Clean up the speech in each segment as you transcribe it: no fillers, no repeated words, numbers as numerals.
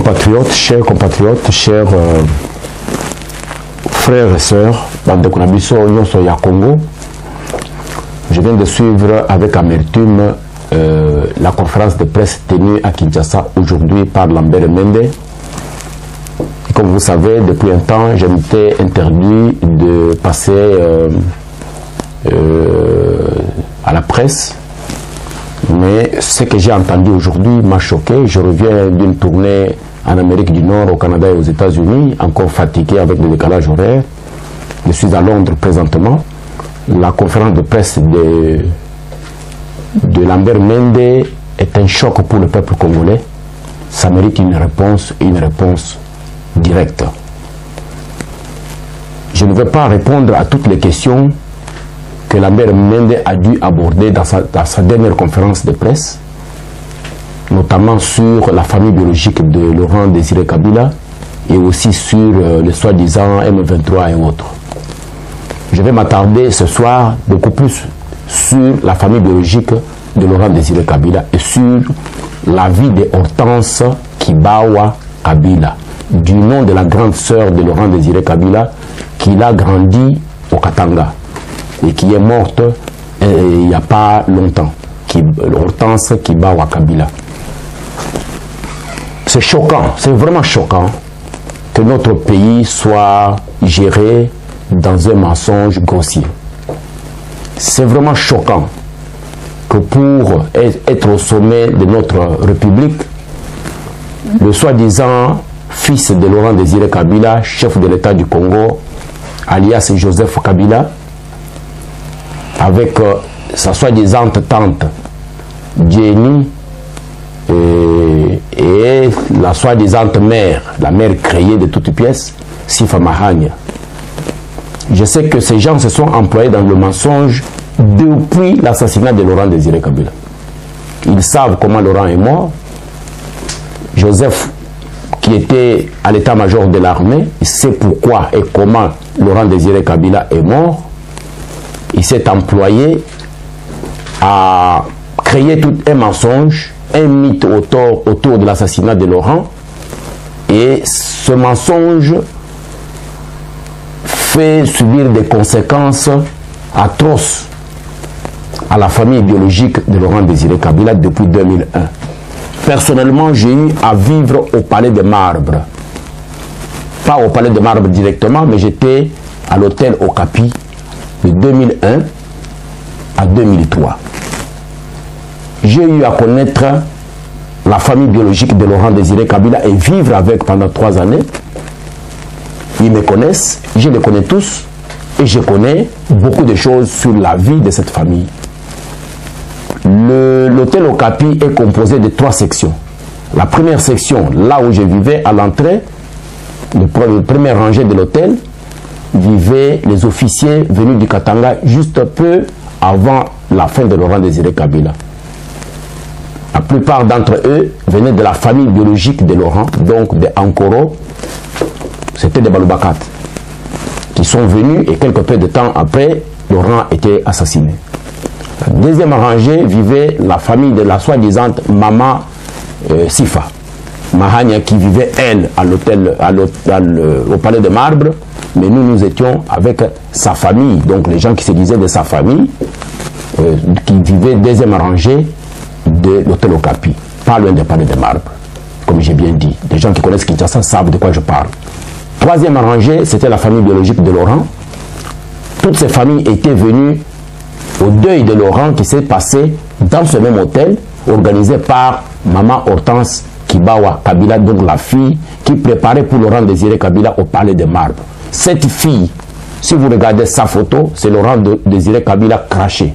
compatriotes, chers frères et sœurs, bande Konabiso, Nyonso Congo, je viens de suivre avec amertume la conférence de presse tenue à Kinshasa aujourd'hui par Lambert Mende. Et comme vous savez, depuis un temps, je m'étais interdit de passer à la presse. Mais ce que j'ai entendu aujourd'hui m'a choqué. Je reviens d'une tournée en Amérique du Nord, au Canada et aux États-Unis, encore fatigué avec le décalage horaire. Je suis à Londres présentement. La conférence de presse de Lambert Mende est un choc pour le peuple congolais. Ça mérite une réponse directe. Je ne vais pas répondre à toutes les questions que Lambert Mende a dû aborder dans sa dernière conférence de presse, notamment sur la famille biologique de Laurent Désiré Kabila et aussi sur le soi-disant M23 et autres. Je vais m'attarder ce soir beaucoup plus sur la famille biologique de Laurent Désiré Kabila et sur la vie de Hortense Kibawa Kabila, du nom de la grande sœur de Laurent Désiré Kabila, qui a grandi au Katanga et qui est morte il n'y a pas longtemps, Hortense Kibawa Kabila. C'est choquant, c'est vraiment choquant que notre pays soit géré dans un mensonge grossier. C'est vraiment choquant que pour être au sommet de notre République, le soi-disant fils de Laurent Désiré Kabila, chef de l'État du Congo, alias Joseph Kabila, avec sa soi-disant tante Jenny et la soi-disant mère, la mère créée de toutes pièces, Sifa Mahania. Je sais que ces gens se sont employés dans le mensonge depuis l'assassinat de Laurent Désiré Kabila. Ils savent comment Laurent est mort. Joseph, qui était à l'état-major de l'armée, il sait pourquoi et comment Laurent Désiré Kabila est mort. Il s'est employé à créer tout un mensonge, un mythe autour de l'assassinat de Laurent. Et ce mensonge fait subir des conséquences atroces à la famille biologique de Laurent Désiré Kabila depuis 2001. Personnellement, j'ai eu à vivre au Palais de Marbre. Pas au Palais de Marbre directement, mais j'étais à l'hôtel Okapi de 2001 à 2003. J'ai eu à connaître la famille biologique de Laurent Désiré Kabila et vivre avec pendant 3 années. Ils me connaissent, je les connais tous et je connais beaucoup de choses sur la vie de cette famille. L'hôtel Okapi est composé de 3 sections. La première section, là où je vivais, à l'entrée, le premier rangée de l'hôtel, vivaient les officiers venus du Katanga juste peu avant la fin de Laurent Désiré Kabila. La plupart d'entre eux venaient de la famille biologique de Laurent, donc de Ankoro. C'était des Balobakat qui sont venus et quelques peu de temps après, Laurent était assassiné. La deuxième rangée vivait la famille de la soi-disant Maman Sifa Mahania, qui vivait elle à l'hôtel, au Palais de Marbre, mais nous étions avec sa famille, donc les gens qui se disaient de sa famille, qui vivaient deuxième rangée de l'hôtel Okapi, pas loin du Palais de Marbre, comme j'ai bien dit. Les gens qui connaissent Kinshasa savent de quoi je parle. Troisième rangée, c'était la famille biologique de Laurent. Toutes ces familles étaient venues au deuil de Laurent qui s'est passé dans ce même hôtel, organisé par Maman Hortense Kibawa Kabila, donc la fille qui préparait pour Laurent Désiré Kabila au Palais de Marbre. Cette fille, si vous regardez sa photo, c'est Laurent Désiré Kabila craché.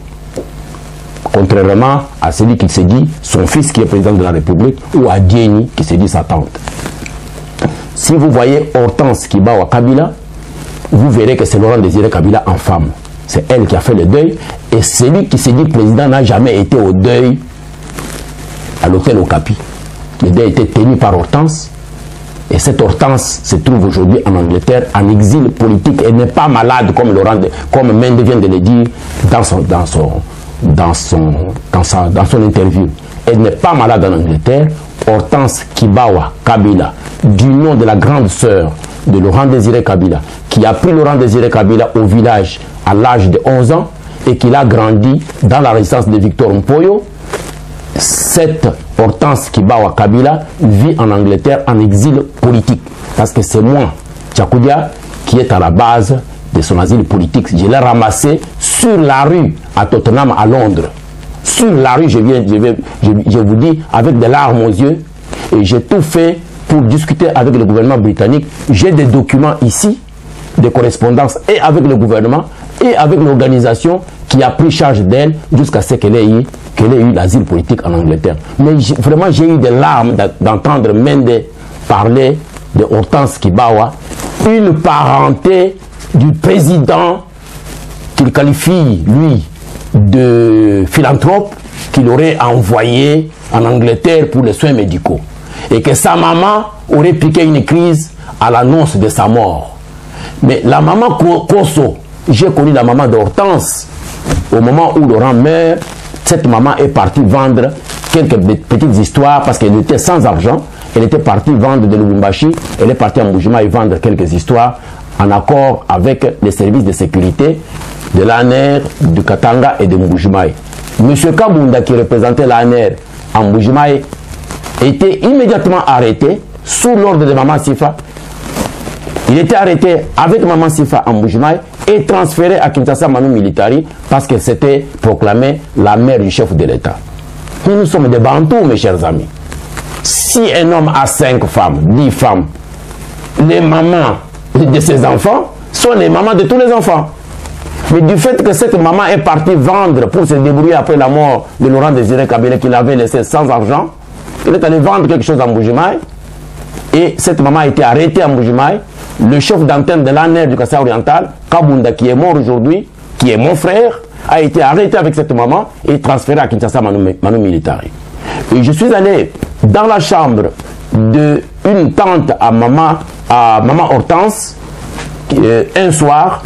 Contrairement à celui qui se dit son fils qui est président de la République, ou à Dieni qui se dit sa tante. Si vous voyez Hortense Kibawa Kabila, vous verrez que c'est Laurent Désiré Kabila en femme. C'est elle qui a fait le deuil. Et celui qui se dit président n'a jamais été au deuil à l'hôtel Okapi. Le deuil était tenu par Hortense. Et cette Hortense se trouve aujourd'hui en Angleterre, en exil politique. Elle n'est pas malade comme Mende vient de le dire dans son interview. Elle n'est pas malade en Angleterre. Hortense Kibawa Kabila, du nom de la grande sœur de Laurent Désiré Kabila, qui a pris Laurent Désiré Kabila au village à l'âge de 11 ans et qu'il a grandi dans la résidence de Victor Mpoyo. Cette Hortense Kibawa Kabila vit en Angleterre en exil politique. Parce que c'est moi, Tchakoudia, qui est à la base de son asile politique. Je l'ai ramassé sur la rue à Tottenham, à Londres. Sur la rue, je vous dis, avec des larmes aux yeux. Et j'ai tout fait pour discuter avec le gouvernement britannique. J'ai des documents ici, des correspondances, et avec le gouvernement, et avec l'organisation qui a pris charge d'elle jusqu'à ce qu'elle ait eu l'asile politique en Angleterre. Mais vraiment, j'ai eu des larmes d'entendre Mende parler de Hortense Kibawa, une parenté du président qu'il qualifie, lui, de philanthrope, qu'il aurait envoyé en Angleterre pour les soins médicaux. Et que sa maman aurait piqué une crise à l'annonce de sa mort. Mais la maman Kosso, j'ai connu la maman d'Hortense. Au moment où Laurent meurt, cette maman est partie vendre quelques petites histoires parce qu'elle était sans argent. Elle était partie vendre de Lubumbashi. Elle est partie à Mbuji-Mayi vendre quelques histoires en accord avec les services de sécurité de l'ANR, du Katanga et de Mbuji-Mayi. Monsieur Kabunda, qui représentait l'ANR à Mbuji-Mayi, était immédiatement arrêté sous l'ordre de Maman Sifa. Il était arrêté avec Maman Sifa à Mbuji-Mayi et transféré à Kinshasa Manu Militari parce qu'elle s'était proclamée la mère du chef de l'État. Nous sommes des Bantous, mes chers amis. Si un homme a 5 femmes, 10 femmes, les mamans de ses enfants sont les mamans de tous les enfants. Mais du fait que cette maman est partie vendre pour se débrouiller après la mort de Laurent Désiré Kabila qu'il avait laissé sans argent, il est allé vendre quelque chose à Mbuji-Mayi et cette maman a été arrêtée à Mbuji-Mayi. Le chef d'antenne de l'ANR du Kassai oriental, Kabunda, qui est mort aujourd'hui, qui est mon frère, a été arrêté avec cette maman et transféré à Kinshasa Manu Militari. Et je suis allé dans la chambre d'une tante à maman Hortense un soir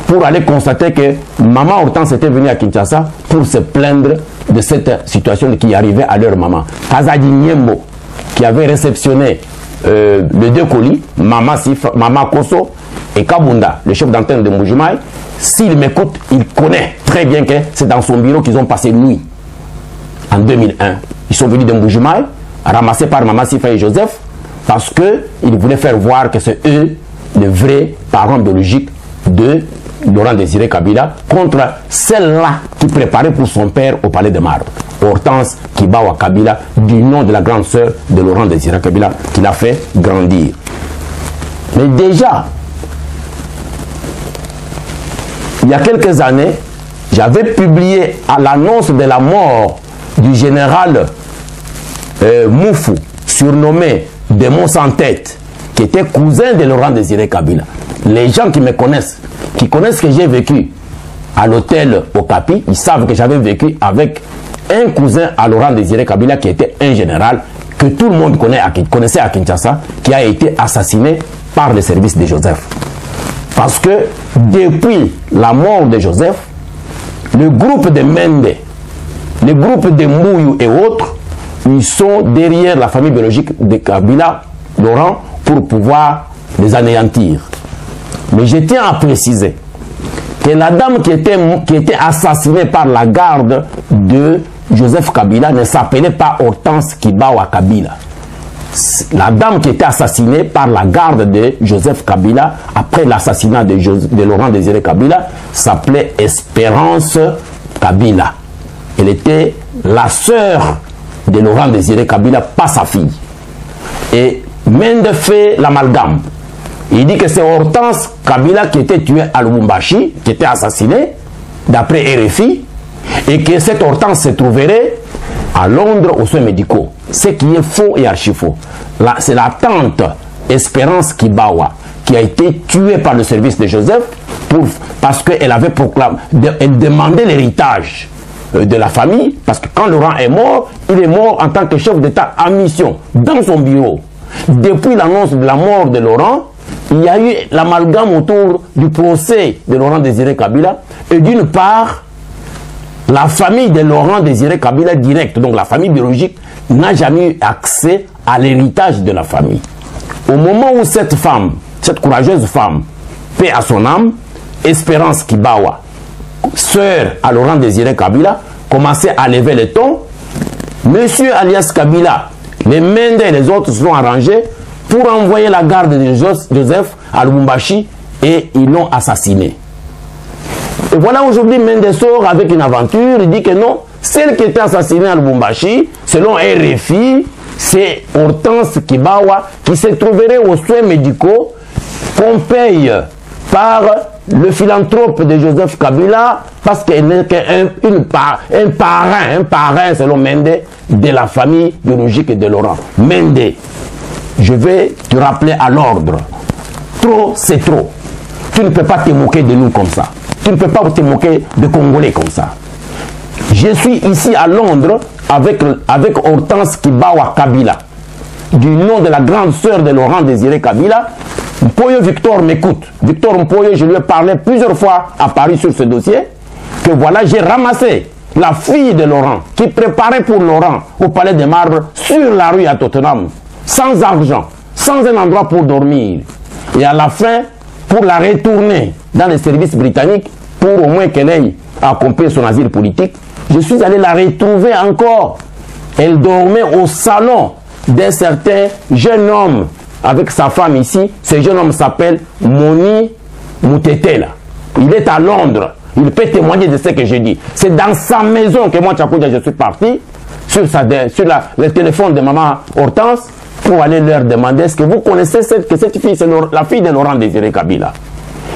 pour aller constater que maman Hortense était venue à Kinshasa pour se plaindre de cette situation qui arrivait à leur maman. Kazadi Niembo, qui avait réceptionné les 2 colis, Maman Kosso et Kabunda, le chef d'antenne de Mbuji-Mayi, s'il m'écoute, il connaît très bien que c'est dans son bureau qu'ils ont passé une nuit en 2001. Ils sont venus de Mbuji-Mayi, ramassés par Maman Sifa et Joseph, parce qu'ils voulaient faire voir que c'est eux les vrais parents biologiques de Laurent Désiré Kabila, contre celle-là qui préparait pour son père au palais de Marbre, Hortense Kibawa Kabila, du nom de la grande sœur de Laurent Désiré Kabila, qui l'a fait grandir. Mais déjà, il y a quelques années, j'avais publié à l'annonce de la mort du général Moufou, surnommé Démon sans tête, qui était cousin de Laurent Désiré Kabila. Les gens qui me connaissent, qui connaissent que j'ai vécu à l'hôtel Okapi, ils savent que j'avais vécu avec un cousin à Laurent Désiré Kabila qui était un général que tout le monde connaissait à Kinshasa, qui a été assassiné par les services de Joseph. Parce que depuis la mort de Joseph, le groupe de Mende, le groupe de Mouyou et autres, ils sont derrière la famille biologique de Kabila, Laurent, pour pouvoir les anéantir. Mais je tiens à préciser que la dame qui était assassinée par la garde de Joseph Kabila ne s'appelait pas Hortense Kibawa Kabila. La dame qui était assassinée par la garde de Joseph Kabila après l'assassinat de Laurent Désiré Kabila s'appelait Espérance Kabila. Elle était la sœur de Laurent Désiré Kabila, pas sa fille. Et Mende fait l'amalgame. Il dit que c'est Hortense Kabila qui était tuée à Lubumbashi, qui était assassinée, d'après RFI, et que cette Hortense se trouverait à Londres aux soins médicaux. Ce qui est faux et archi faux. C'est la tante Espérance Kibawa qui a été tuée par le service de Joseph parce qu'elle avait proclamé, elle demandait l'héritage de la famille, parce que quand Laurent est mort, il est mort en tant que chef d'État en mission dans son bureau. Depuis l'annonce de la mort de Laurent, il y a eu l'amalgame autour du procès de Laurent Désiré Kabila, et d'une part, la famille de Laurent Désiré Kabila direct, donc la famille biologique, n'a jamais eu accès à l'héritage de la famille. Au moment où cette femme, cette courageuse femme, paix à son âme, Espérance Kibawa, sœur à Laurent Désiré Kabila, commençait à lever le ton. Monsieur alias Kabila, les Mende et les autres se sont arrangés pour envoyer la garde de Joseph à Lubumbashi et ils l'ont assassiné. Et voilà aujourd'hui Mende sort avec une aventure, il dit que non, celle qui était assassinée à Lubumbashi, selon RFI, c'est Hortense Kibawa qui se trouverait aux soins médicaux qu'on paye par le philanthrope de Joseph Kabila parce qu'elle n'est qu'un parrain selon Mende de la famille biologique de Laurent. Mende, je vais te rappeler à l'ordre. Trop, c'est trop. Tu ne peux pas te moquer de nous comme ça. Tu ne peux pas te moquer de Congolais comme ça. Je suis ici à Londres avec Hortense Kibawa Kabila, du nom de la grande sœur de Laurent Désiré Kabila. Mpoyo Victor m'écoute. Victor Mpoyo, je lui ai parlé plusieurs fois à Paris sur ce dossier, que voilà, j'ai ramassé la fille de Laurent, qui préparait pour Laurent au Palais des Marbres, sur la rue à Tottenham, sans argent, sans un endroit pour dormir. Et à la fin, pour la retourner dans les services britanniques, pour au moins qu'elle ait accompli son asile politique, je suis allé la retrouver encore. Elle dormait au salon d'un certain jeune homme avec sa femme ici. Ce jeune homme s'appelle Moni Moutetela. Il est à Londres. Il peut témoigner de ce que je dis. C'est dans sa maison que moi, Tchakoudia, je suis parti sur le téléphone de maman Hortense pour aller leur demander est-ce que vous connaissez que cette fille, c'est la fille de Laurent Désiré Kabila.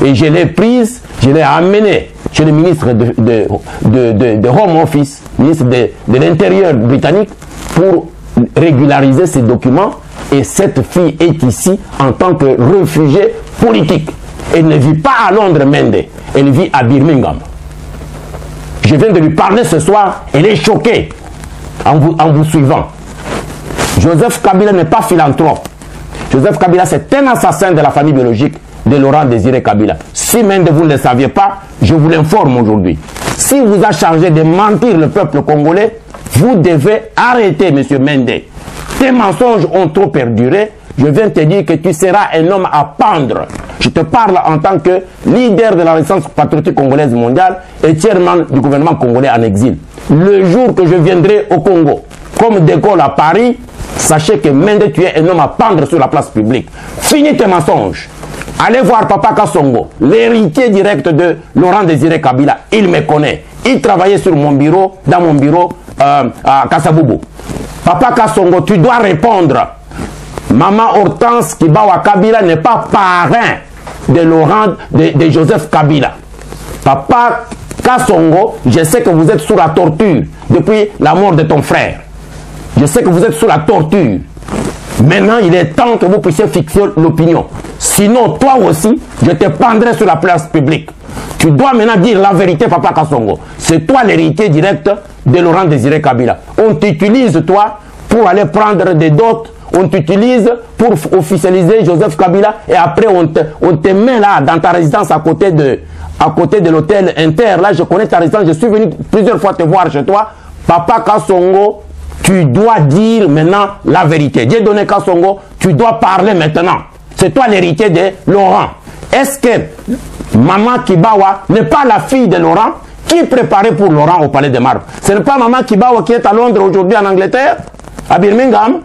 Et je l'ai prise, je l'ai amenée chez le ministre de Home Office, ministre de l'Intérieur britannique, pour régulariser ces documents. Et cette fille est ici en tant que réfugiée politique. Elle ne vit pas à Londres, Mende. Elle vit à Birmingham. Je viens de lui parler ce soir. Elle est choquée en vous suivant. Joseph Kabila n'est pas philanthrope. Joseph Kabila, c'est un assassin de la famille biologique de Laurent Désiré Kabila. Si Mende, vous ne le saviez pas, je vous l'informe aujourd'hui. Si vous a chargé de mentir le peuple congolais, vous devez arrêter, monsieur Mende. Tes mensonges ont trop perduré. Je viens te dire que tu seras un homme à pendre. Je te parle en tant que leader de la résistance patriotique congolaise mondiale et chairman du gouvernement congolais en exil. Le jour que je viendrai au Congo, comme De Gaulle à Paris, sachez que Mende, tu es un homme à pendre sur la place publique. Finis tes mensonges. Allez voir Papa Kassongo, l'héritier direct de Laurent Désiré Kabila. Il me connaît. Il travaillait sur mon bureau, dans mon bureau à Kassaboubou. Papa Kassongo, tu dois répondre. Maman Hortense Kibawa Kabila n'est pas parrain de Laurent, de Joseph Kabila. Papa Kassongo, je sais que vous êtes sous la torture depuis la mort de ton frère. Je sais que vous êtes sous la torture. Maintenant, il est temps que vous puissiez fixer l'opinion. Sinon, toi aussi, je te pendrai sur la place publique. Tu dois maintenant dire la vérité, Papa Kassongo. C'est toi l'héritier direct de Laurent Désiré Kabila. On t'utilise, toi, pour aller prendre des dots. On t'utilise pour officialiser Joseph Kabila. Et après, on te met là, dans ta résidence à côté de l'hôtel Inter. Là, je connais ta résidence. Je suis venu plusieurs fois te voir chez toi. Papa Kassongo, tu dois dire maintenant la vérité. Dieudonné Kassongo, tu dois parler maintenant. C'est toi l'héritier de Laurent. Est-ce que Maman Kibawa n'est pas la fille de Laurent qui préparait pour Laurent au Palais des Marbres? Ce n'est pas Maman Kibawa qui est à Londres aujourd'hui en Angleterre, à Birmingham.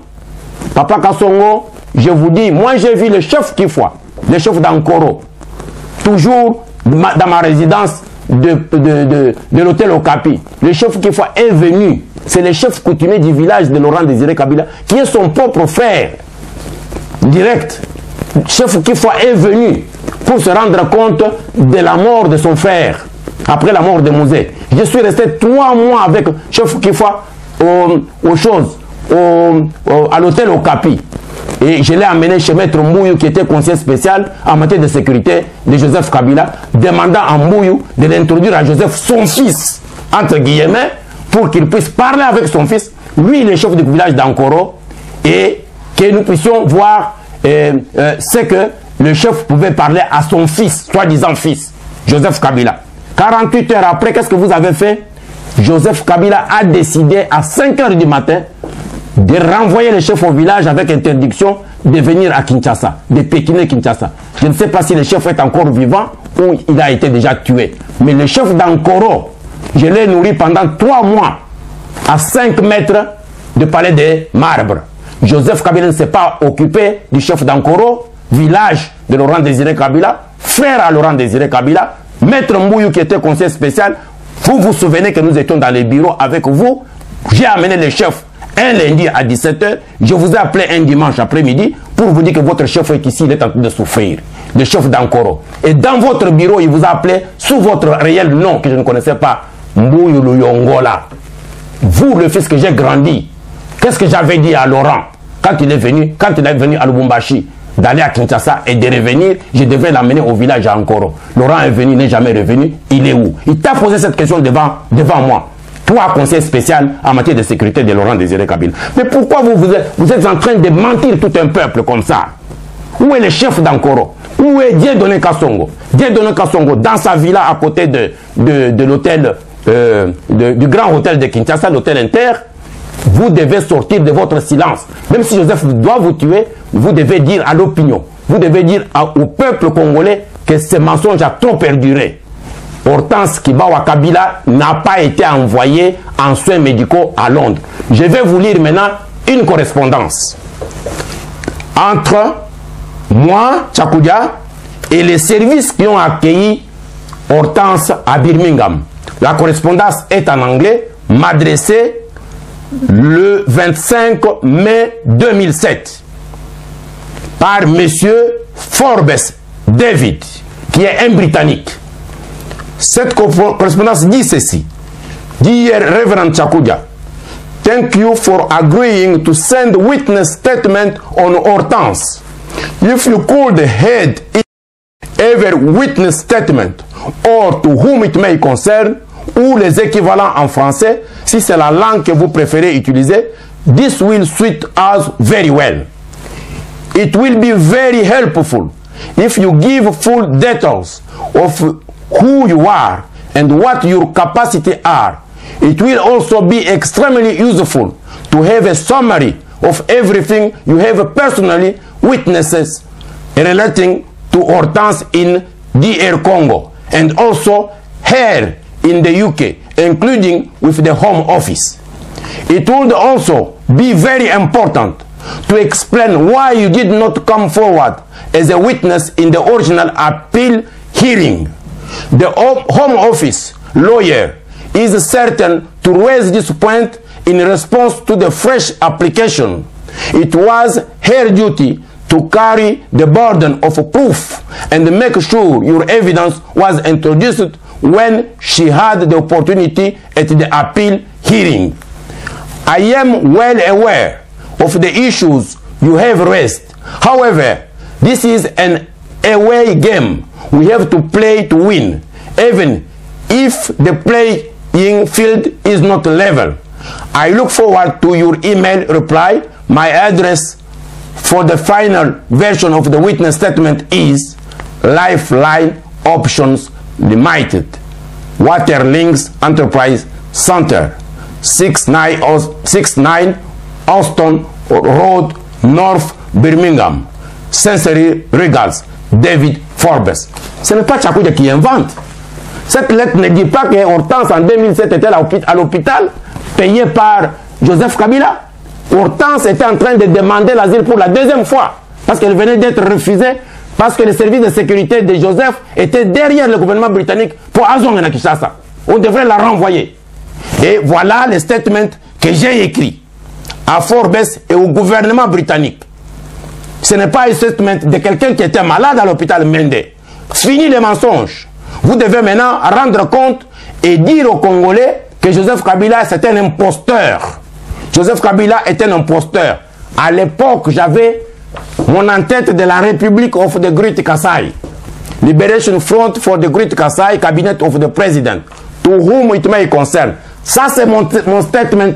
Papa Kassongo, je vous dis, moi j'ai vu le chef Kifwa, le chef d'Ankoro, toujours dans ma résidence de l'hôtel Okapi. Le chef Kifwa est venu. C'est le chef coutumier du village de Laurent Désiré Kabila, qui est son propre frère direct. Chef Kifwa est venu pour se rendre compte de la mort de son frère après la mort de Mouzé. Je suis resté 3 mois avec Chef Kifwa à l'hôtel Okapi. Et je l'ai amené chez Maître Mbouyou, qui était conseiller spécial en matière de sécurité de Joseph Kabila, demandant à Mbouyou de l'introduire à Joseph, son fils, entre guillemets, pour qu'il puisse parler avec son fils, lui, le chef du village d'Ankoro, et que nous puissions voir ce que le chef pouvait parler à son fils, soi-disant fils, Joseph Kabila. 48 heures après, qu'est-ce que vous avez fait? Joseph Kabila a décidé à 5 heures du matin de renvoyer les chefs au village avec interdiction de venir à Kinshasa, de pékiner Kinshasa. Je ne sais pas si le chef est encore vivant ou il a été déjà tué. Mais le chef d'Ankoro, je l'ai nourri pendant 3 mois à 5 mètres du palais des Marbres. Joseph Kabila ne s'est pas occupé du chef d'Ankoro, village de Laurent Désiré Kabila, frère à Laurent Désiré Kabila, maître Mbouyou qui était conseiller spécial. Vous vous souvenez que nous étions dans les bureaux avec vous. J'ai amené le chef un lundi à 17 h. Je vous ai appelé un dimanche après-midi pour vous dire que votre chef est ici, il est en train de souffrir. Le chef d'Ankoro. Et dans votre bureau, il vous a appelé sous votre réel nom que je ne connaissais pas. Mbouyou Luyongola. Vous, le fils que j'ai grandi. Qu'est-ce que j'avais dit à Laurent quand il est venu à Lubumbashi, d'aller à Kinshasa et de revenir, je devais l'amener au village à Ankoro. Laurent est venu, il n'est jamais revenu. Il est où? Il t'a posé cette question devant moi. Toi, conseiller spécial en matière de sécurité de Laurent Désiré Kabila. Mais pourquoi vous êtes en train de mentir tout un peuple comme ça? Où est le chef d'Ankoro? Où est Dieudonné Kassongo? Dieudonné Kassongo, dans sa villa à côté de l'hôtel, du grand hôtel de Kinshasa, l'hôtel Inter, vous devez sortir de votre silence. Même si Joseph doit vous tuer, vous devez dire à l'opinion, vous devez dire au peuple congolais que ce mensonge a trop perduré. Hortense Kibawa Kabila n'a pas été envoyé en soins médicaux à Londres. Je vais vous lire maintenant une correspondance entre moi, Tchakoudia, et les services qui ont accueilli Hortense à Birmingham. La correspondance est en anglais, m'adressée le 25 mai 2007 par monsieur Forbes David, qui est un Britannique. Cette correspondance dit ceci. Dear Reverend Tchakoudia, thank you for agreeing to send witness statement on Hortense. If you could head ever witness statement or to whom it may concern, ou les équivalents en français, si c'est la langue que vous préférez utiliser, this will suit us very well. It will be very helpful if you give full details of who you are and what your capacity are. It will also be extremely useful to have a summary of everything you have personally witnesses relating to Hortense in DR Congo and also here in the UK, including with the Home Office. It would also be very important to explain why you did not come forward as a witness in the original appeal hearing. The Home Office lawyer is certain to raise this point in response to the fresh application. It was her duty to carry the burden of proof and make sure your evidence was introduced when she had the opportunity at the appeal hearing. I am well aware of the issues you have raised. However, this is an away game. We have to play to win, even if the playing field is not level. I look forward to your email reply. My address for the final version of the witness statement is Lifeline Options Limited, Waterlinks Enterprise Center, 69 Austin Road, North Birmingham. Sincerely regards, David Forbes. Ce n'est pas Tchakoudia qui invente. Cette lettre ne dit pas que Hortense en 2007 était à l'hôpital, payé par Joseph Kabila. Hortense était en train de demander l'asile pour la deuxième fois, parce qu'elle venait d'être refusée, parce que les services de sécurité de Joseph étaient derrière le gouvernement britannique pour Azong et Kinshasa. On devrait la renvoyer. Et voilà le statement que j'ai écrit à Forbes et au gouvernement britannique. Ce n'est pas un statement de quelqu'un qui était malade à l'hôpital Mende. Fini les mensonges. Vous devez maintenant rendre compte et dire aux Congolais que Joseph Kabila c'est un imposteur. Joseph Kabila est un imposteur. À l'époque, j'avais mon en-tête de la République of the Great Kasai. Liberation Front for the Great Kasai, Cabinet of the President. To whom it may concern. Ça, c'est mon statement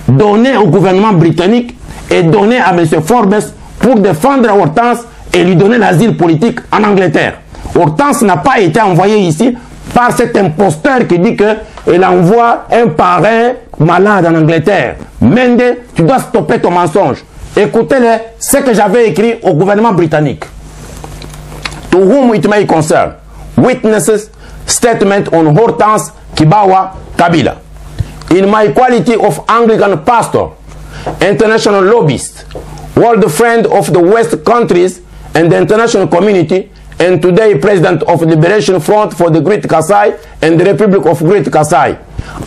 donné au gouvernement britannique et donné à M. Forbes pour défendre Hortense et lui donner l'asile politique en Angleterre. Hortense n'a pas été envoyée ici par cet imposteur qui dit qu'il envoie un parrain malade en Angleterre. Mende, tu dois stopper ton mensonge. Écoutez ce que j'avais écrit au gouvernement britannique. To whom it may concern, witnesses statement on Hortense Kibawa Kabila. In my quality of Anglican pastor, international lobbyist, world friend of the West countries and the international community, and today President of the Liberation Front for the Great Kasai and the Republic of Great Kasai.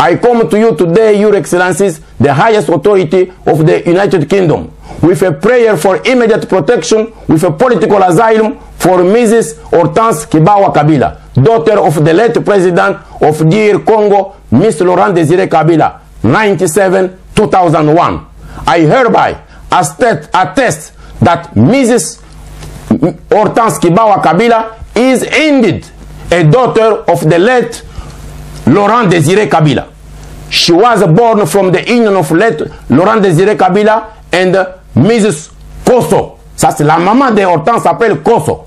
I come to you today, Your Excellencies, the highest authority of the United Kingdom, with a prayer for immediate protection, with a political asylum for Mrs. Hortense Kibawa Kabila, daughter of the late President of DR Congo, Mr. Laurent Désiré Kabila, 97-2001. I hereby attest that Mrs. Hortense Kibawa Kabila is indeed a daughter of the late Laurent Désiré Kabila. She was born from the union of late Laurent Désiré Kabila and Mrs. Koso. Ça c'est la maman de Hortense s'appelle Koso.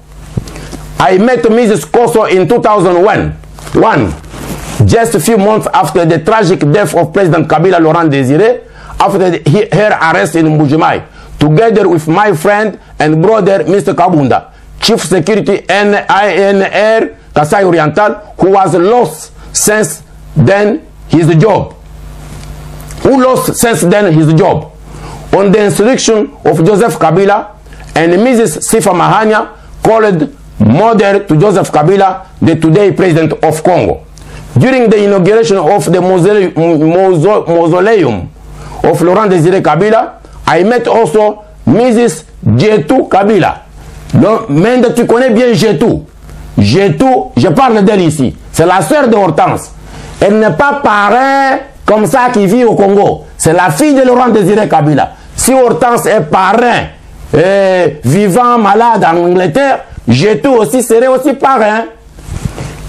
I met Mrs. Koso in 2001, just a few months after the tragic death of President Kabila Laurent Désiré, after her arrest in Mbujimai, together with my friend and brother Mr. Kabunda, Chief Security NINR Kasai Oriental, who was lost since then his job. On the instruction of Joseph Kabila and Mrs. Sifa Mahania, called mother to Joseph Kabila, the today President of Congo. During the inauguration of the mausoleum of Laurent Désiré Kabila, I met also Mrs. Jetou Kabila. Mende, tu connais bien Jetou. Jetou, je parle d'elle ici. C'est la sœur de Hortense. Elle n'est pas parrain comme ça qui vit au Congo. C'est la fille de Laurent Désiré Kabila. Si Hortense est parrain, vivant, malade en Angleterre, Jetou aussi serait aussi parrain.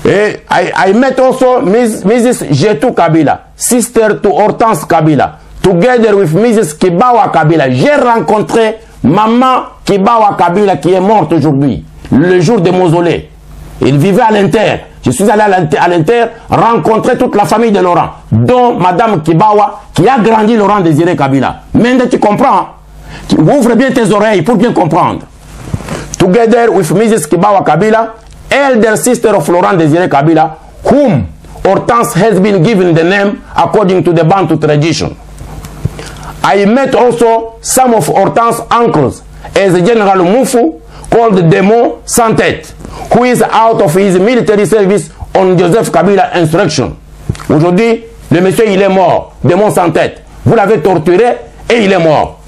I met also Mrs. Jetou Kabila, sister to Hortense Kabila, together with Mrs. Kibawa Kabila. J'ai rencontré maman Kibawa Kabila qui est morte aujourd'hui, le jour des mausolées. Il vivait à l'Inter. Je suis allé à l'Inter rencontrer toute la famille de Laurent, dont Madame Kibawa qui a grandi Laurent Désiré Kabila. Mende, tu comprends? Tu ouvres bien tes oreilles pour bien comprendre. Together with Mrs. Kibawa Kabila, elder sister of Laurent Désiré Kabila, whom Hortense has been given the name according to the Bantu tradition. I met also some of Hortense's uncles as General Mufu, called Demo Santet, who is out of his military service on Joseph Kabila instruction. Aujourd'hui, le monsieur il est mort, Demo Santet. Vous l'avez torturé et il est mort.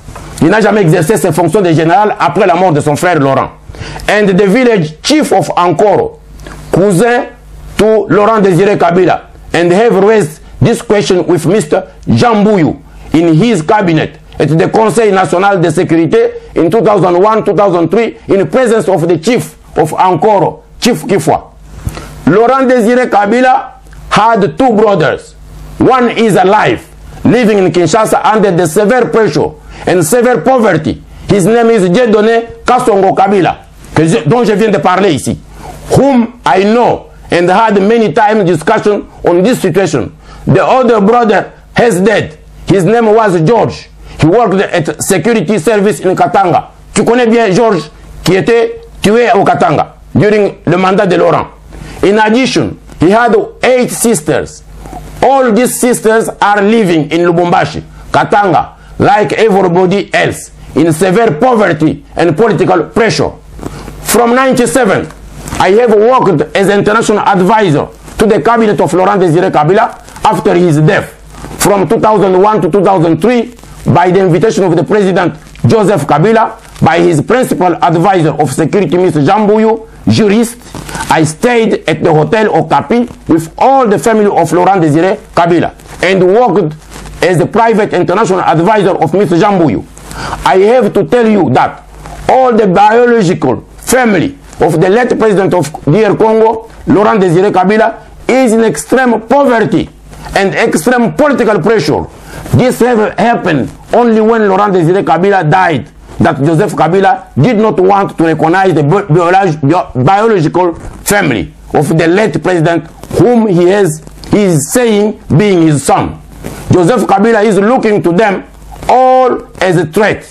Il n'a jamais exercé ses fonctions de général après la mort de son frère Laurent. And the village chief of Ankoro, cousin to Laurent Désiré Kabila, and have raised this question with Mr. Jean Bouyou in his cabinet at the Conseil National de Sécurité in 2001-2003 in presence of the chief of Ankoro, Chief Kifwa. Laurent Désiré Kabila had two brothers. One is alive, living in Kinshasa under the severe pressure and severe poverty. His name is Dieudonné Kassongo Kabila, dont je viens de parler ici, whom I know and had many times discussion on this situation. The other brother has died. His name was George. He worked at security service in Katanga. Tu connais bien George qui était tué au Katanga during le mandat de Laurent. In addition, he had 8 sisters. All these sisters are living in Lubumbashi, Katanga, like everybody else, in severe poverty and political pressure. From 1997, I have worked as international advisor to the cabinet of Laurent Désiré Kabila after his death. From 2001 to 2003, by the invitation of the President Joseph Kabila, by his principal advisor of security, Mr. Jean Bouyou, jurist, I stayed at the Hotel Okapi with all the family of Laurent Désiré Kabila and worked as the private international advisor of Mr. Jean Bouyou. I have to tell you that all the biological family of the late president of DR Congo, Laurent Désiré Kabila, is in extreme poverty and extreme political pressure. This happened only when Laurent Désiré Kabila died, that Joseph Kabila did not want to recognize the biological family of the late president whom he is saying being his son. Joseph Kabila is looking to them all as a threat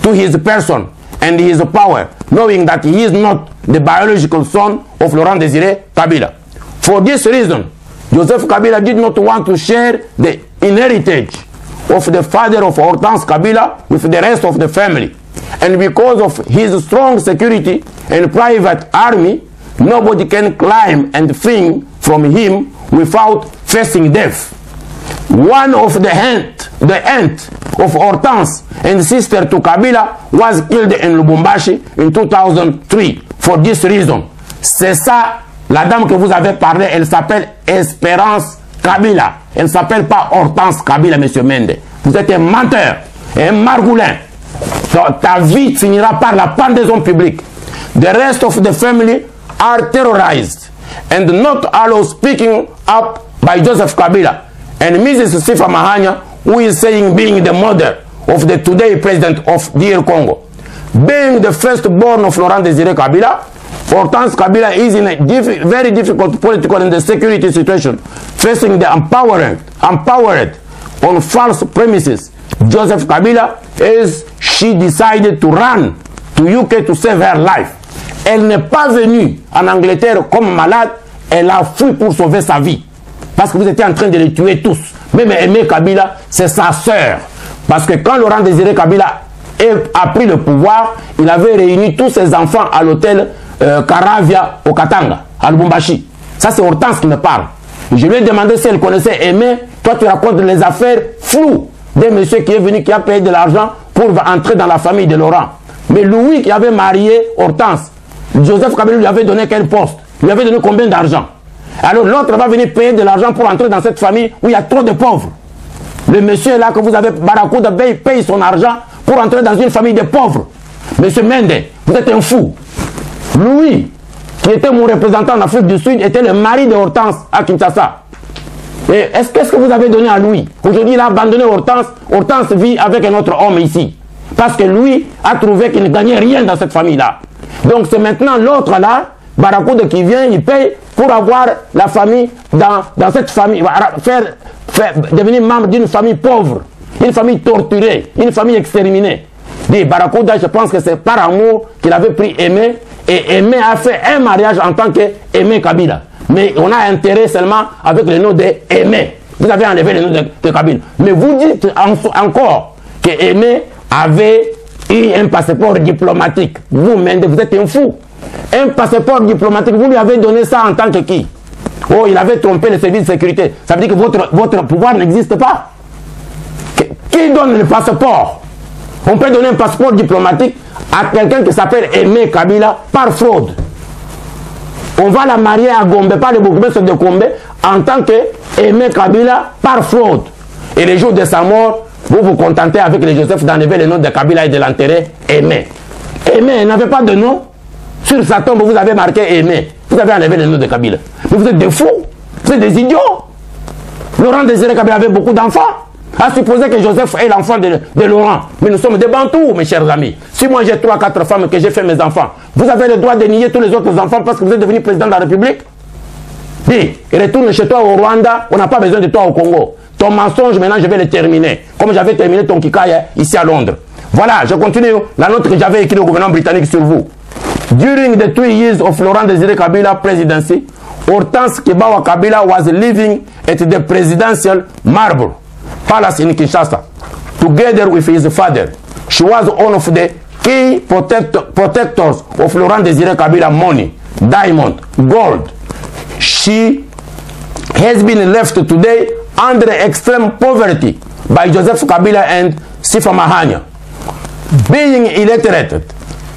to his person and his power, knowing that he is not the biological son of Laurent Désiré Kabila. For this reason, Joseph Kabila did not want to share the inheritance of the father of Hortense Kabila with the rest of the family. And because of his strong security and private army, nobody can climb and flee from him without facing death. One of the aunt of Hortense and sister to Kabila was killed in Lubumbashi in 2003 for this reason. C'est ça, la dame que vous avez parlé, elle s'appelle Espérance Kabila. Elle ne s'appelle pas Hortense Kabila, monsieur Mende. Vous êtes un menteur et un margoulin. Ta vie finira par la pendaison publique. The rest of the family are terrorized and not allowed speaking up by Joseph Kabila. And Mrs. Sifa Mahania, who is saying being the mother of the today president of DR Congo. Being the firstborn of Laurent Désiré Kabila, Hortense Kabila is in a very difficult political and security situation, facing the empowered on false premises. Joseph Kabila, as she decided to run to UK to save her life. Elle n'est pas venue en Angleterre comme malade, elle a fui pour sauver sa vie. Parce que vous étiez en train de les tuer tous. Même Aimé Kabila, c'est sa sœur. Parce que quand Laurent Désiré Kabila a pris le pouvoir, il avait réuni tous ses enfants à l'hôtel Caravia au Katanga, à Lubumbashi. Ça, c'est Hortense qui me parle. Je lui ai demandé si elle connaissait Aimé. Toi, tu racontes les affaires floues d'un monsieur qui est venu, qui a payé de l'argent pour entrer dans la famille de Laurent. Mais Louis, qui avait marié Hortense, Joseph Kabila lui avait donné quel poste? Lui avait donné combien d'argent? Alors l'autre va venir payer de l'argent pour entrer dans cette famille où il y a trop de pauvres. Le monsieur là que vous avez, Barakouda, paye son argent pour entrer dans une famille de pauvres. Monsieur Mende, vous êtes un fou. Louis, qui était mon représentant en Afrique du Sud, était le mari de Hortense à Kinshasa. Et qu'est-ce que vous avez donné à Louis? Aujourd'hui, il a abandonné Hortense. Hortense vit avec un autre homme ici. Parce que Louis a trouvé qu'il ne gagnait rien dans cette famille-là. Donc c'est maintenant l'autre là, Barakouda, qui vient, il paye pour avoir la famille dans cette famille, devenir membre d'une famille pauvre, une famille torturée, une famille exterminée. Dit Barakouda, je pense que c'est par amour qu'il avait pris Aimé, et Aimé a fait un mariage en tant qu'Aimé Kabila. Mais on a intérêt seulement avec le nom d'Aimé. Vous avez enlevé le nom de Kabila. Mais vous dites encore qu'Aimé avait eu un passeport diplomatique. Vous, Mende, vous êtes un fou. Un passeport diplomatique, vous lui avez donné ça en tant que qui? Oh, il avait trompé le service de sécurité. Ça veut dire que votre pouvoir n'existe pas. Qui donne le passeport? On peut donner un passeport diplomatique à quelqu'un qui s'appelle Aimé Kabila par fraude. On va la marier à Gombe, pas le bourgmestre de Gombe, en tant que Aimé Kabila par fraude. Et le jour de sa mort, vous vous contentez avec les Joseph d'enlever le nom de Kabila et de l'enterrer Aimé. Aimé n'avait pas de nom. Sur sa tombe, vous avez marqué Aimé. Vous avez enlevé le nom de Kabila. Mais vous êtes des fous. Vous êtes des idiots. Laurent Désiré Kabila avait beaucoup d'enfants. À supposer que Joseph est l'enfant de Laurent. Mais nous sommes des Bantous, mes chers amis. Si moi j'ai 3-4 femmes que j'ai fait mes enfants, vous avez le droit de nier tous les autres enfants parce que vous êtes devenu président de la République? Dis, retourne chez toi au Rwanda, on n'a pas besoin de toi au Congo. Ton mensonge, maintenant, je vais le terminer. Comme j'avais terminé ton kikaya ici à Londres. Voilà, je continue la note que j'avais écrite au gouvernement britannique sur vous. During the 2 years of Laurent Désiré Kabila presidency, Hortense Kebawa Kabila was living at the presidential Marble Palace in Kinshasa, together with his father. She was one of the key protectors of Laurent Désiré Kabila money, diamond, gold. She has been left today under extreme poverty by Joseph Kabila and Sifa Mahania. Being illiterate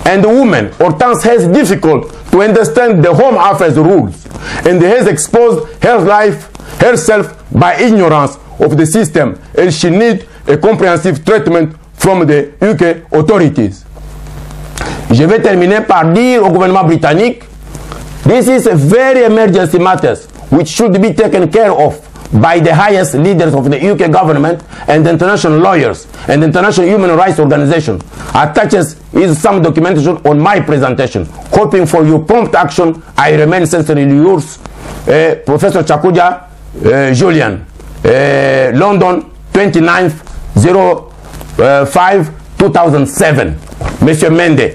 and a woman, Hortense has difficult to understand the Home Affairs rules and has exposed herself by ignorance of the system, and she needs a comprehensive treatment from the UK authorities. Je vais terminer par dire au gouvernement britannique, this is a very emergency matters which should be taken care of by the highest leaders of the UK government and the international lawyers and the international human rights organization. Attaches is some documentation on my presentation. Hoping for your prompt action, I remain sincerely yours, Professor Tchakoudia, Julian, London, 29/05/2007. Monsieur Mende.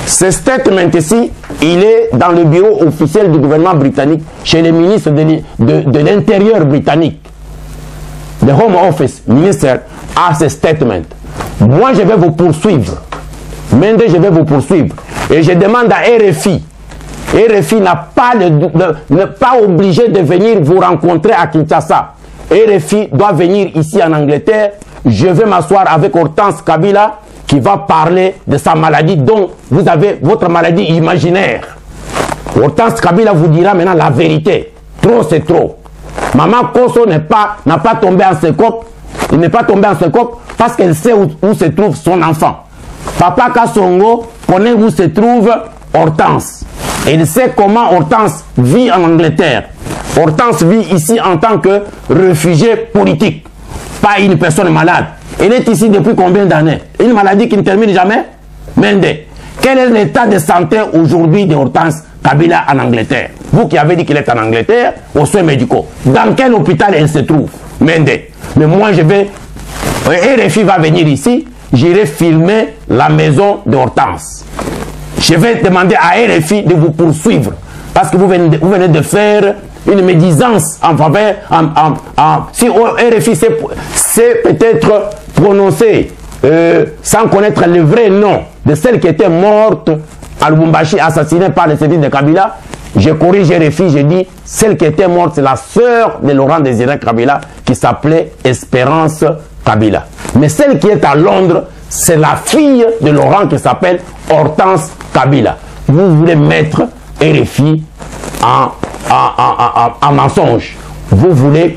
Ce statement ici, il est dans le bureau officiel du gouvernement britannique, chez le ministre de l'Intérieur britannique. Le Home Office Minister a ce statement. Moi, je vais vous poursuivre. Mende, je vais vous poursuivre. Et je demande à RFI. RFI n'est pas obligé de venir vous rencontrer à Kinshasa. RFI doit venir ici en Angleterre. Je vais m'asseoir avec Hortense Kabila qui va parler de sa maladie dont vous avez votre maladie imaginaire. Hortense Kabila vous dira maintenant la vérité. Trop, c'est trop. Maman Kosso n'a pas tombé en syncope. Il n'est pas tombé en syncope parce qu'elle sait où se trouve son enfant. Papa Kassongo connaît où se trouve Hortense. Et il sait comment Hortense vit en Angleterre. Hortense vit ici en tant que réfugié politique, pas une personne malade. Elle est ici depuis combien d'années? Une maladie qui ne termine jamais? Mende. Quel est l'état de santé aujourd'hui de Hortense Kabila en Angleterre? Vous qui avez dit qu'il est en Angleterre, aux soins médicaux. Dans quel hôpital elle se trouve? Mende. Mais moi je vais... RFI va venir ici, j'irai filmer la maison de Hortense. Je vais demander à RFI de vous poursuivre. Parce que vous venez de faire une médisance en faveur... si RFI sait peut-être prononcer sans connaître le vrai nom de celle qui était morte à Lubumbashi, assassinée par les services de Kabila, je corrige RFI, je dis celle qui était morte, c'est la sœur de Laurent Désiré Kabila qui s'appelait Espérance Kabila. Mais celle qui est à Londres, c'est la fille de Laurent qui s'appelle Hortense Kabila. Vous voulez mettre RFI en mensonge. Vous voulez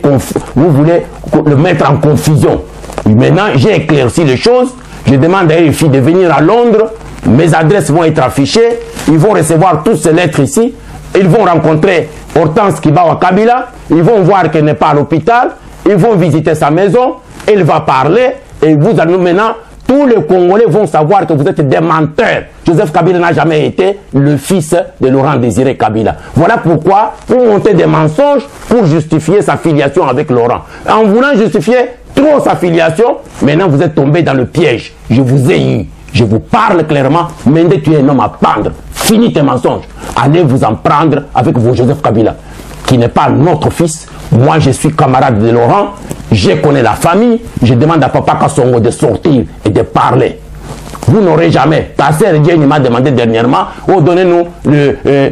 le mettre en confusion. Maintenant, j'ai éclairci les choses. Je demande à RFI de venir à Londres. Mes adresses vont être affichées. Ils vont recevoir toutes ces lettres ici. Ils vont rencontrer Hortense Kibawa Kabila. Ils vont voir qu'elle n'est pas à l'hôpital. Ils vont visiter sa maison. Elle va parler. Et vous allez maintenant... Tous les Congolais vont savoir que vous êtes des menteurs. Joseph Kabila n'a jamais été le fils de Laurent Désiré Kabila. Voilà pourquoi, pour monter des mensonges, pour justifier sa filiation avec Laurent. En voulant justifier trop sa filiation, maintenant vous êtes tombé dans le piège. Je vous ai eu. Je vous parle clairement. Mende, tu es un homme à pendre. Finis tes mensonges. Allez vous en prendre avec vos Joseph Kabila, qui n'est pas notre fils. Moi, je suis camarade de Laurent. Je connais la famille. Je demande à Papa Kassongo de sortir et de parler. Vous n'aurez jamais. Ta sœur Jenny m'a demandé dernièrement, oh, donnez-nous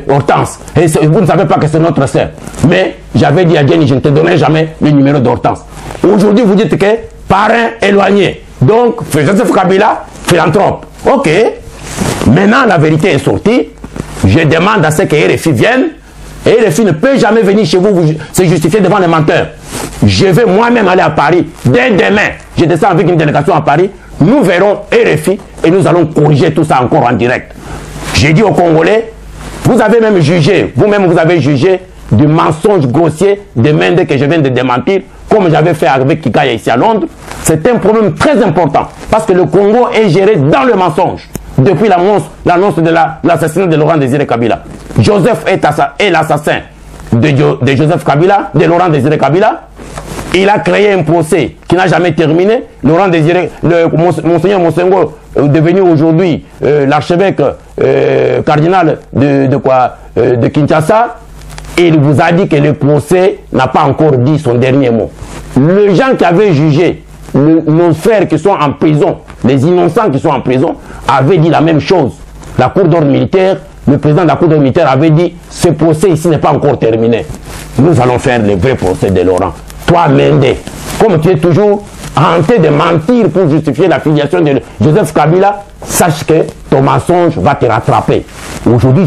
Hortense. Et vous ne savez pas que c'est notre sœur. Mais j'avais dit à Jenny, je ne te donnerai jamais le numéro d'Hortense. Aujourd'hui, vous dites que parrain éloigné. Donc, Joseph Kabila, philanthrope. Ok. Maintenant, la vérité est sortie. Je demande à ce que RFI vienne. Et RFI ne peut jamais venir chez vous se justifier devant les menteurs. Je vais moi-même aller à Paris. Dès demain, je descends avec une délégation à Paris. Nous verrons RFI et nous allons corriger tout ça encore en direct. J'ai dit aux Congolais, vous avez même jugé, vous-même vous avez jugé du mensonge grossier de Mende que je viens de démentir, comme j'avais fait avec Kikaya ici à Londres. C'est un problème très important parce que le Congo est géré dans le mensonge. Depuis l'annonce de l'assassinat de Laurent Désiré Kabila. Joseph est l'assassin de Joseph Kabila, de Laurent Désiré Kabila. Il a créé un procès qui n'a jamais terminé. Laurent Désiré, Monseigneur Monsengo, devenu aujourd'hui l'archevêque cardinal de Kinshasa, il vous a dit que le procès n'a pas encore dit son dernier mot. Les gens qui avaient jugé nos frères qui sont en prison, les innocents qui sont en prison, avaient dit la même chose. La cour d'ordre militaire, le président de la cour d'ordre militaire avait dit ce procès ici n'est pas encore terminé. Nous allons faire le vrai procès de Laurent. Toi, Mende, comme tu es toujours hanté de mentir pour justifier la filiation de Joseph Kabila, sache que ton mensonge va te rattraper. Aujourd'hui,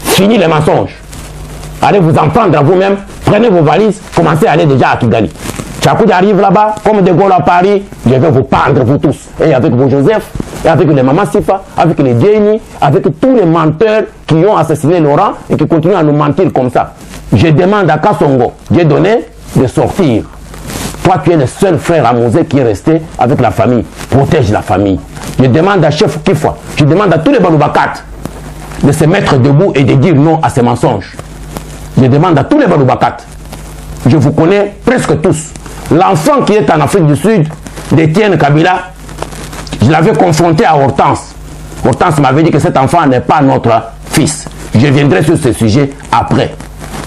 fini les mensonges. Allez vous en prendre à vous-même, prenez vos valises, commencez à aller déjà à Kigali. Tchakoudia arrive là-bas, comme De Gaulle à Paris, je vais vous pendre vous tous. Et avec vos Joseph, et avec les Maman Sifa, avec les Jenny, avec tous les menteurs qui ont assassiné Laurent et qui continuent à nous mentir comme ça. Je demande à Kassongo, Dieu donné, de sortir. Toi, tu es le seul frère à Mosé qui est resté avec la famille. Protège la famille. Je demande à Chef Kifwa, je demande à tous les Baloubakat de se mettre debout et de dire non à ces mensonges. Je demande à tous les Baloubakat, je vous connais presque tous. L'enfant qui est en Afrique du Sud, d'Étienne Kabila, je l'avais confronté à Hortense. Hortense m'avait dit que cet enfant n'est pas notre fils. Je viendrai sur ce sujet après.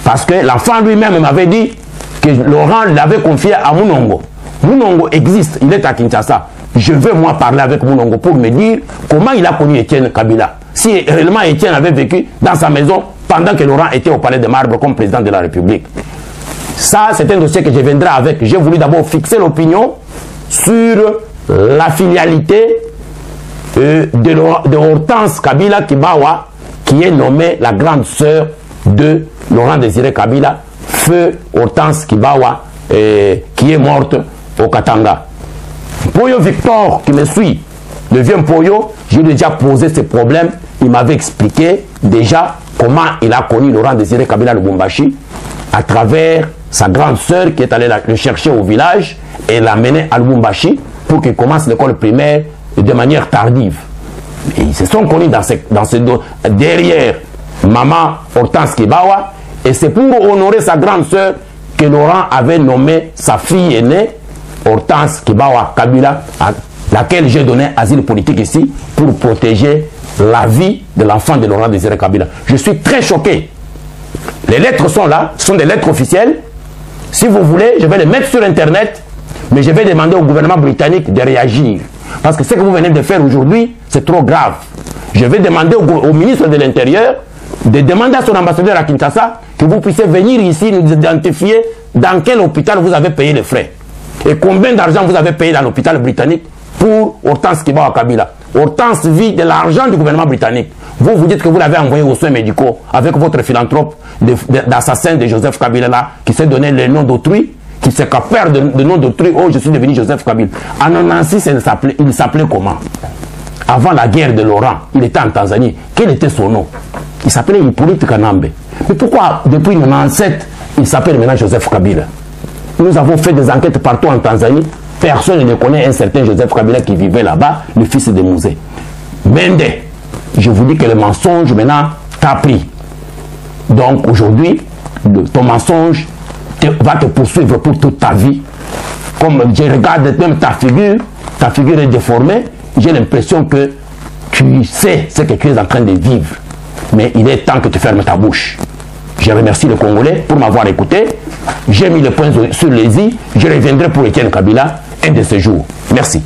Parce que l'enfant lui-même m'avait dit que Laurent l'avait confié à Mounongo. Mounongo existe, il est à Kinshasa. Je veux moi parler avec Mounongo pour me dire comment il a connu Étienne Kabila. Si réellement Étienne avait vécu dans sa maison pendant que Laurent était au Palais de Marbre comme président de la République. Ça, c'est un dossier que je viendrai avec. J'ai voulu d'abord fixer l'opinion sur la filialité de Hortense Kabila Kibawa, qui est nommée la grande sœur de Laurent Désiré Kabila, feu Hortense Kibawa, qui est morte au Katanga. Poyo Victor, qui me suit, le vieux Poyo, j'ai déjà posé ce problème. Il m'avait expliqué déjà comment il a connu Laurent Désiré Kabila Lubumbashi à travers sa grande sœur qui est allée le chercher au village et l'a mené à Lubumbashi pour qu'il commence l'école primaire de manière tardive. Et ils se sont connus derrière maman Hortense Kibawa, et c'est pour honorer sa grande sœur que Laurent avait nommé sa fille aînée Hortense Kibawa Kabila, à laquelle j'ai donné asile politique ici pour protéger la vie de l'enfant de Laurent Désiré Kabila. Je suis très choqué. Les lettres sont là, ce sont des lettres officielles. Si vous voulez, je vais les mettre sur Internet, mais je vais demander au gouvernement britannique de réagir. Parce que ce que vous venez de faire aujourd'hui, c'est trop grave. Je vais demander au ministre de l'Intérieur de demander à son ambassadeur à Kinshasa que vous puissiez venir ici nous identifier dans quel hôpital vous avez payé les frais. Et combien d'argent vous avez payé dans l'hôpital britannique pour Hortense Kibawa Kabila. Hortense vit de l'argent du gouvernement britannique. Vous, vous dites que vous l'avez envoyé aux soins médicaux avec votre philanthrope d'assassin de Joseph Kabila là, qui s'est donné le nom d'autrui, qui s'est capé de nom d'autrui. Oh, je suis devenu Joseph Kabila. En 1996, il s'appelait comment? Avant la guerre de Laurent, il était en Tanzanie. Quel était son nom? Il s'appelait Hippolyte Kanambe. Mais pourquoi, depuis 1997, il s'appelle maintenant Joseph Kabila? Nous avons fait des enquêtes partout en Tanzanie. Personne ne connaît un certain Joseph Kabila qui vivait là-bas, le fils de Mouzé. Mende, je vous dis que le mensonge maintenant t'a pris. Donc aujourd'hui, ton mensonge va te poursuivre pour toute ta vie. Comme je regarde même ta figure est déformée, j'ai l'impression que tu sais ce que tu es en train de vivre. Mais il est temps que tu fermes ta bouche. Je remercie le Congolais pour m'avoir écouté. J'ai mis le point sur les i. Je reviendrai pour Étienne Kabila un de ces jours. Merci.